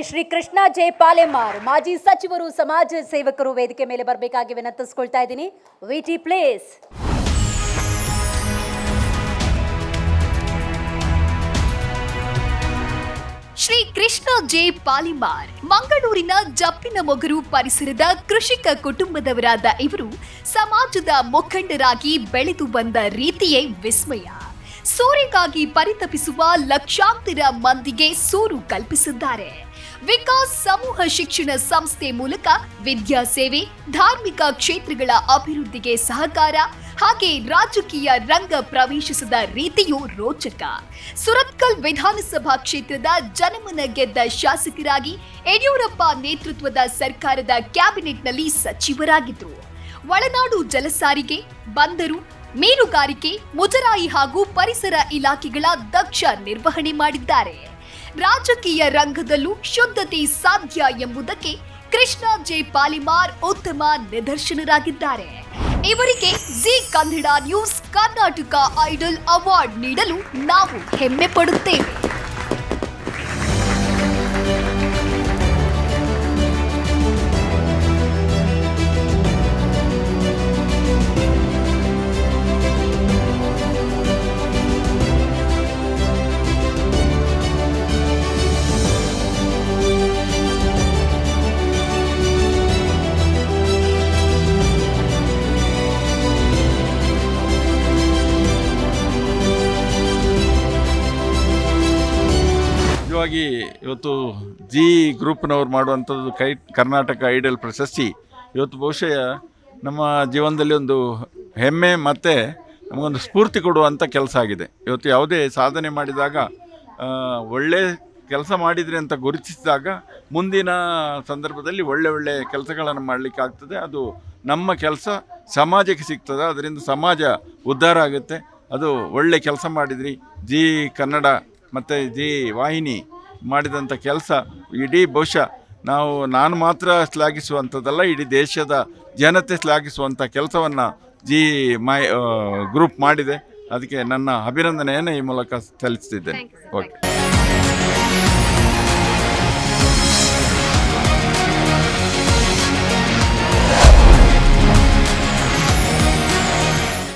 Shri Krishna J Palemar ಮಾಜಿ ಸಚಿವರು ಸಮಾಜ ಸೇವಕರು ವೇದಿಕೆ ಮೇಲೆ ಬರಬೇಕಾಗಿ ವಿನಂತಿಸಿಕೊಳ್ತಾ ಇದ್ದೀನಿ. ವಿಟಿ ಪ್ಲೇಸ್. ಶ್ರೀ ಕೃಷ್ಣ ಜೆ ಪಾಲೆಮಾರ್ ಮಂಗಳೂರಿನ ಜಪ್ಪಿನಮೊಗರು ಪರಿಸರದ ಕೃಷಿಕ ಕುಟುಂಬದವರಾದ ಇವರು ಸಮಾಜದ ಮುಖಂಡರಾಗಿ ಬೆಳೆದು ಬಂದ ರೀತಿಯೇ ವಿಸ್ಮಯ. ಸೂರಿಗಾಗಿ ಪರಿತಪಿಸುವ ಲಕ್ಷಾಂತರ ಮಂದಿಗೆ ಸೂರು ಕಲ್ಪಿಸಿದ್ದಾರೆ. ವಿಕಾಸ್ ಸಮೂಹ ಶಿಕ್ಷಣ ಸಂಸ್ಥೆ ಮೂಲಕ ವಿದ್ಯಾಸೇವೆ, ಧಾರ್ಮಿಕ ಕ್ಷೇತ್ರಗಳ ಅಭಿವೃದ್ಧಿಗೆ ಸಹಕಾರ, ಹಾಗೆ ರಾಜಕೀಯ ರಂಗ ಪ್ರವೇಶಿಸಿದ ರೀತಿಯೂ ರೋಚಕ. ಸುರತ್ಕಲ್ ವಿಧಾನಸಭಾ ಕ್ಷೇತ್ರದ ಜನಮನ ಗೆದ್ದ ಶಾಸಕರಾಗಿ ಯಡಿಯೂರಪ್ಪ ನೇತೃತ್ವದ ಸರ್ಕಾರದ ಕ್ಯಾಬಿನೆಟ್ನಲ್ಲಿ ಸಚಿವರಾಗಿದ್ದರು. ಒಳನಾಡು ಜಲಸಾರಿಗೆ, ಬಂದರು, ಮೀನುಗಾರಿಕೆ, ಮುಜರಾಯಿ ಹಾಗೂ ಪರಿಸರ ಇಲಾಖೆಗಳ ದಕ್ಷ ನಿರ್ವಹಣೆ ಮಾಡಿದ್ದಾರೆ. ರಾಜಕೀಯ ರಂಗದಲ್ಲೂ ಶುದ್ಧತೆ ಸಾಧ್ಯ ಎಂಬುದಕ್ಕೆ ಕೃಷ್ಣ ಜೆ ಪಾಲೆಮಾರ್ ಉತ್ತಮ ನಿದರ್ಶನರಾಗಿದ್ದಾರೆ. ಇವರಿಗೆ Zee Kannada news Karnataka idol award ನೀಡಲು ನಾವು ಹೆಮ್ಮೆ ಪಡುತ್ತೇವೆ. ಇವತ್ತು ಜಿ ಗ್ರೂಪ್ನವ್ರು ಮಾಡುವಂಥದ್ದು ಕರ್ನಾಟಕ ಐಡಲ್ ಪ್ರಶಸ್ತಿ ಇವತ್ತು ಬಹುಶಃ ನಮ್ಮ ಜೀವನದಲ್ಲಿ ಒಂದು ಹೆಮ್ಮೆ ಮತ್ತು ನಮಗೊಂದು ಸ್ಫೂರ್ತಿ ಕೊಡುವಂಥ ಕೆಲಸ ಆಗಿದೆ. ಇವತ್ತು ಯಾವುದೇ ಸಾಧನೆ ಮಾಡಿದಾಗ ಒಳ್ಳೆ ಕೆಲಸ ಮಾಡಿದರೆ ಅಂತ ಗುರುತಿಸಿದಾಗ ಮುಂದಿನ ಸಂದರ್ಭದಲ್ಲಿ ಒಳ್ಳೆ ಕೆಲಸಗಳನ್ನು ಮಾಡಲಿಕ್ಕೆ ಆಗ್ತದೆ. ಅದು ನಮ್ಮ ಕೆಲಸ ಸಮಾಜಕ್ಕೆ ಸಿಗ್ತದೆ, ಅದರಿಂದ ಸಮಾಜ ಉದ್ಧಾರ ಆಗುತ್ತೆ. ಅದು ಒಳ್ಳೆ ಕೆಲಸ ಮಾಡಿದ್ರಿ. ಜಿ ಕನ್ನಡ ಮತ್ತು ಜಿ ವಾಹಿನಿ ಮಾಡಿದಂಥ ಕೆಲಸ ಇಡೀ ಬಹುಶಃ ನಾನು ಮಾತ್ರ ಶ್ಲಾಘಿಸುವಂಥದ್ದಲ್ಲ, ಇಡೀ ದೇಶದ ಜನತೆ ಶ್ಲಾಘಿಸುವಂಥ ಕೆಲಸವನ್ನು ಜಿ ಗ್ರೂಪ್ ಮಾಡಿದೆ. ಅದಕ್ಕೆ ನನ್ನ ಅಭಿನಂದನೆಯನ್ನು ಈ ಮೂಲಕ ಸಲ್ಲಿಸ್ತಿದ್ದೇನೆ. ಓಕೆ.